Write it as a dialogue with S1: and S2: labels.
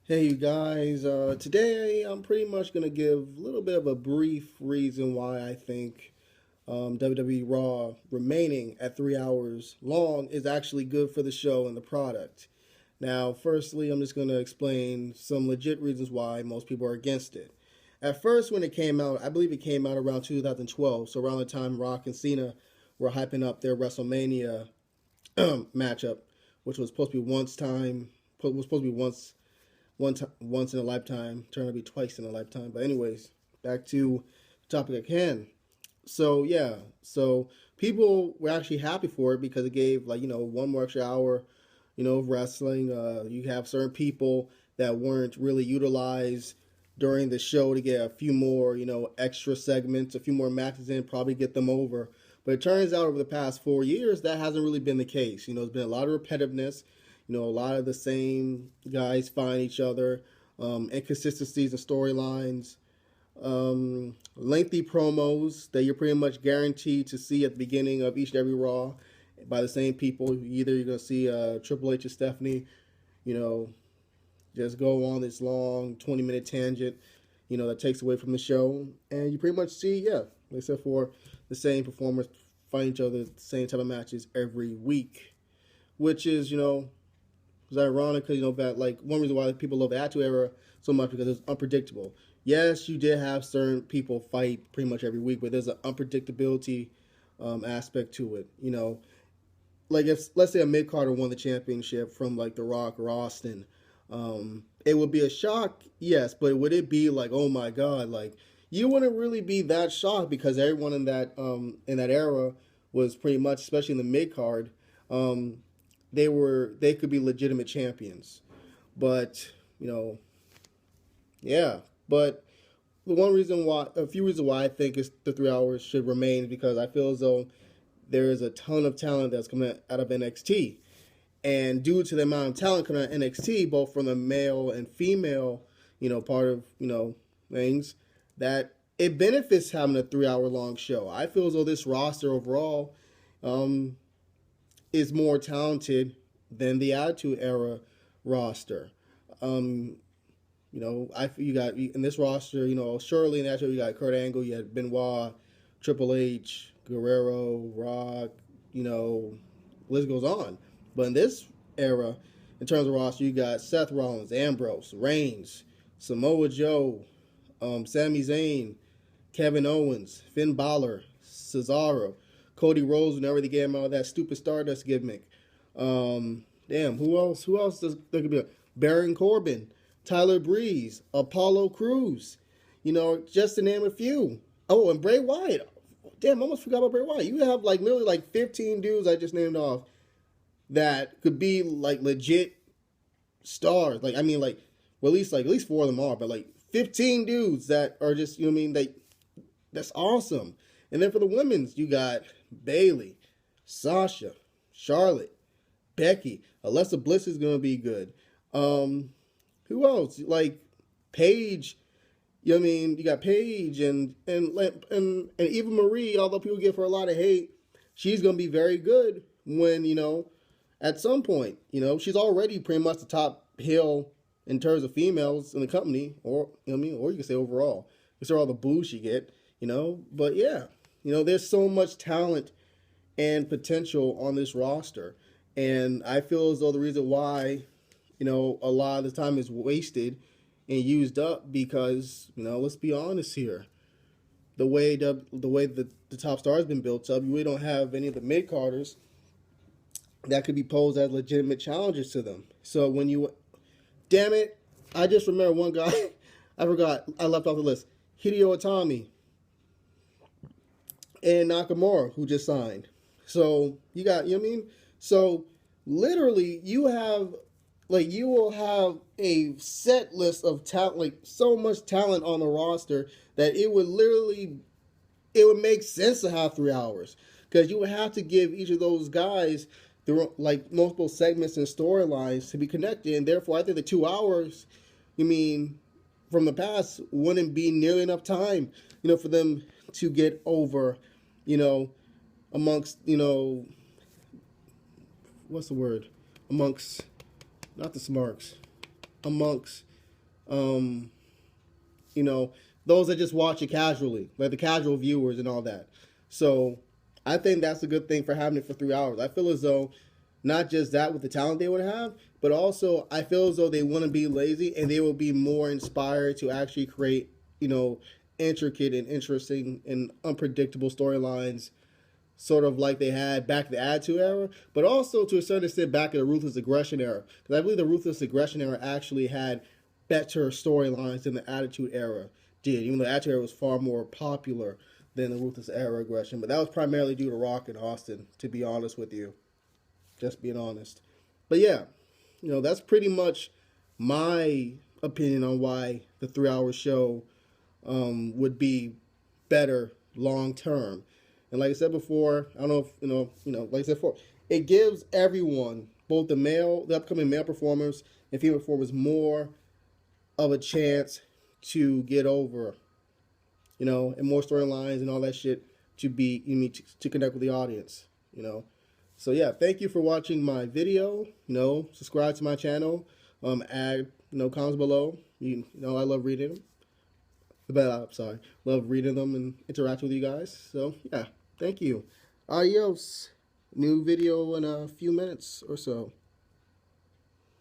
S1: Hey, you guys. Today I'm pretty much going to give a little bit of a brief reason why I think WWE Raw remaining at 3 hours long is actually good for the show and the product. Now, firstly, I'm just going to explain some legit reasons why most people are against it. At first, when it came out, I believe it came out around 2012, so around the time Rock and Cena were hyping up their WrestleMania matchup, which was supposed to be once in a lifetime, turned to be twice in a lifetime. But anyways, back to the topic at hand. So yeah, so people were actually happy for it because it gave one more extra hour, of wrestling. You have certain people that weren't really utilized during the show to get a few more, extra segments, a few more matches in, probably get them over. But it turns out over the past 4 years that hasn't really been the case. There's been a lot of repetitiveness. A lot of the same guys find each other, inconsistencies in storylines, lengthy promos that you're pretty much guaranteed to see at the beginning of each and every Raw by the same people. Either you're going to see Triple H and Stephanie, you know, just go on this long 20-minute tangent, that takes away from the show. And you pretty much see, yeah, except for the same performers fighting each other, the same type of matches every week, which is, it's ironic because that like one reason why people love the Attitude Era so much because it's unpredictable. Yes, you did have certain people fight pretty much every week, but there's an unpredictability aspect to it. Like if let's say a mid Carter won the championship from like The Rock or Austin, it would be a shock, yes, but would it be like, oh my god, like you wouldn't really be that shocked because everyone in that era was pretty much, especially in the mid card, um, they could be legitimate champions. But yeah. But a few reasons why I think it's the 3 hours should remain is because I feel as though there is a ton of talent that's coming out of NXT, and due to the amount of talent coming out of NXT, both from the male and female, part of things, that it benefits having a 3 hour long show. I feel as though this roster overall um, is more talented than the Attitude Era roster. Um, you got in this roster, surely in that show you got Kurt Angle, you had Benoit, Triple H, Guerrero, Rock, list goes on. But in this era, in terms of roster, you got Seth Rollins, Ambrose, Reigns, Samoa Joe, Sami Zayn, Kevin Owens, Finn Balor, Cesaro, Cody Rhodes whenever they get him out of that stupid Stardust gimmick. Damn, who else? Who else there could be? Baron Corbin, Tyler Breeze, Apollo Crews. Just to name a few. Oh, and Bray Wyatt. Damn, I almost forgot about Bray Wyatt. You have like literally like 15 dudes I just named off that could be like legit stars. Like I mean, well, at least four of them are, but like 15 dudes that are just that's awesome. And then for the women's, you got Bayley, Sasha, Charlotte, Becky, Alexa Bliss is gonna be good. Who else? Like Paige. You got Paige and Eva Marie. Although people give her a lot of hate, she's gonna be very good when at some point. She's already pretty much the top heel in terms of females in the company, or or you can say overall. Consider all the boos she get. But yeah, there's so much talent and potential on this roster. And I feel as though the reason why, a lot of the time is wasted and used up because, let's be honest here. The way the top star has been built up, we don't have any of the mid carders that could be posed as legitimate challengers to them. So damn it, I just remember one guy, I forgot, I left off the list. Hideo Itami and Nakamura, who just signed. So you got, So literally, you will have a set list of talent, like so much talent on the roster that it would make sense to have 3 hours because you would have to give each of those guys like multiple segments and storylines to be connected, and therefore I think the 2 hours, from the past wouldn't be nearly enough time, for them to get over, amongst, what's the word? Amongst, not the smarks, amongst um, you know, those that just watch it casually, like the casual viewers and all that. So I think that's a good thing for having it for 3 hours. I feel as though not just that with the talent they would have, but also I feel as though they wouldn't be lazy and they will be more inspired to actually create, intricate and interesting and unpredictable storylines, sort of like they had back in the Attitude Era, but also to a certain extent back in the Ruthless Aggression Era. Because I believe the Ruthless Aggression Era actually had better storylines than the Attitude Era did, even though the Attitude Era was far more popular than the Ruthless Era Aggression. But that was primarily due to Rock and Austin, to be honest with you. Just being honest. But yeah, that's pretty much my opinion on why the 3 hour show would be better long term. And like I said before, I don't know if like I said before, it gives everyone, both the upcoming male performers and female performers, more of a chance to get over, and more storylines and all that shit to connect with the audience, So yeah, thank you for watching my video. Subscribe to my channel. Add comments below. I love reading them. But sorry, love reading them and interacting with you guys. So yeah, thank you. Adios. New video in a few minutes or so.